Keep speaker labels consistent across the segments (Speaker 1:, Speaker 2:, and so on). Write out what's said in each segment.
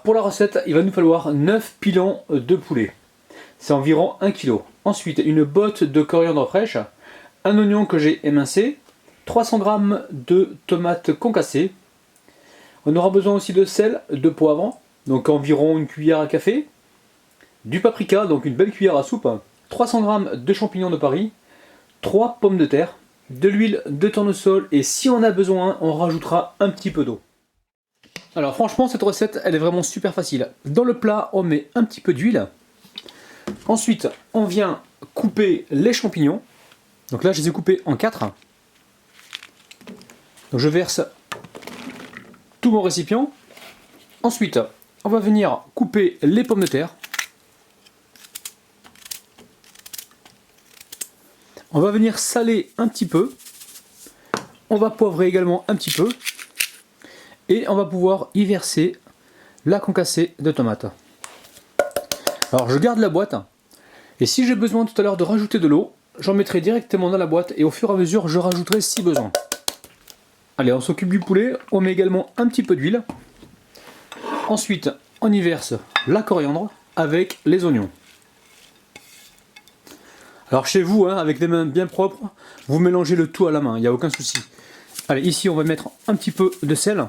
Speaker 1: pour la recette, il va nous falloir 9 pilons de poulet. C'est environ 1 kg. Ensuite, une botte de coriandre fraîche, un oignon que j'ai émincé, 300 g de tomates concassées. On aura besoin aussi de sel, de poivre, donc environ une cuillère à café, du paprika, donc une belle cuillère à soupe, 300 g de champignons de Paris, 3 pommes de terre, de l'huile de tournesol et si on a besoin, on rajoutera un petit peu d'eau. Alors franchement, cette recette, elle est vraiment super facile. Dans le plat, on met un petit peu d'huile. Ensuite, on vient couper les champignons. Donc là, je les ai coupés en 4. Donc je verse tout mon récipient. Ensuite, on va venir couper les pommes de terre. On va venir saler un petit peu. On va poivrer également un petit peu. Et on va pouvoir y verser la concassée de tomates. Alors je garde la boîte. Et si j'ai besoin tout à l'heure de rajouter de l'eau, j'en mettrai directement dans la boîte et au fur et à mesure je rajouterai si besoin. Allez, on s'occupe du poulet. On met également un petit peu d'huile. Ensuite, on y verse la coriandre avec les oignons. Alors chez vous, hein, avec des mains bien propres, vous mélangez le tout à la main, il n'y a aucun souci. Allez, ici on va mettre un petit peu de sel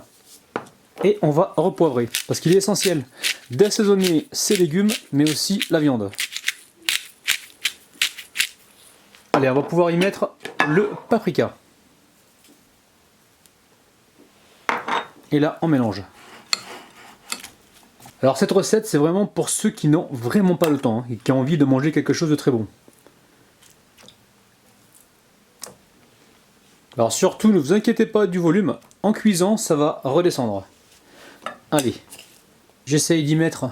Speaker 1: et on va repoivrer. Parce qu'il est essentiel d'assaisonner ces légumes, mais aussi la viande. Allez, on va pouvoir y mettre le paprika. Et là, on mélange. Alors cette recette, c'est vraiment pour ceux qui n'ont vraiment pas le temps, hein, et qui ont envie de manger quelque chose de très bon. Alors surtout, ne vous inquiétez pas du volume, en cuisant, ça va redescendre. Allez, j'essaye d'y mettre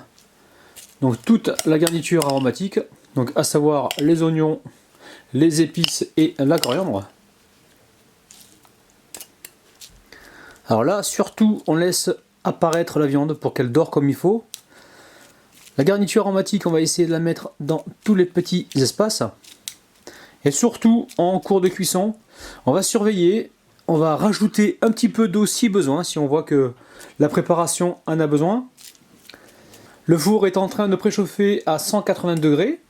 Speaker 1: donc toute la garniture aromatique, donc à savoir les oignons, les épices et la coriandre. Alors là, surtout, on laisse apparaître la viande pour qu'elle dore comme il faut. La garniture aromatique, on va essayer de la mettre dans tous les petits espaces. Et surtout, en cours de cuisson, on va surveiller, on va rajouter un petit peu d'eau si besoin, si on voit que la préparation en a besoin. Le four est en train de préchauffer à 180 degrés.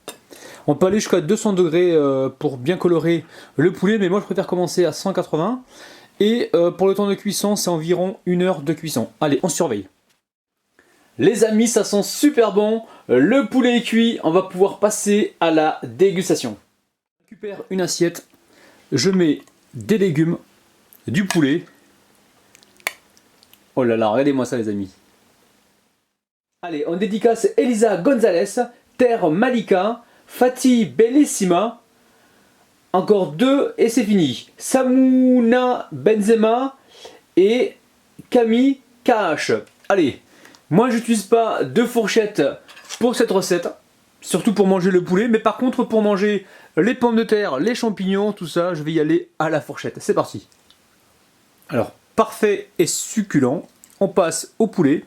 Speaker 1: On peut aller jusqu'à 200 degrés pour bien colorer le poulet, mais moi je préfère commencer à 180. Et pour le temps de cuisson, c'est environ 1 heure de cuisson. Allez, on surveille. Les amis, ça sent super bon. Le poulet est cuit, on va pouvoir passer à la dégustation. Je récupère une assiette, je mets des légumes, du poulet. Oh là là, regardez-moi ça les amis. Allez, on dédicace Elisa Gonzalez, Terre Malika, Fatih Bellissima. Encore 2 et c'est fini. Samouna Benzema et Camille KH. Allez, moi je n'utilise pas de fourchette pour cette recette. Surtout pour manger le poulet. Mais par contre pour manger les pommes de terre, les champignons, tout ça, je vais y aller à la fourchette. C'est parti. Alors, parfait et succulent. On passe au poulet.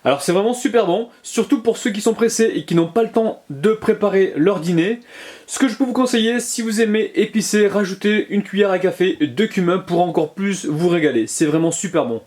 Speaker 1: Alors c'est vraiment super bon, surtout pour ceux qui sont pressés et qui n'ont pas le temps de préparer leur dîner. Ce que je peux vous conseiller, si vous aimez épicé, rajoutez une cuillère à café de cumin pour encore plus vous régaler. C'est vraiment super bon.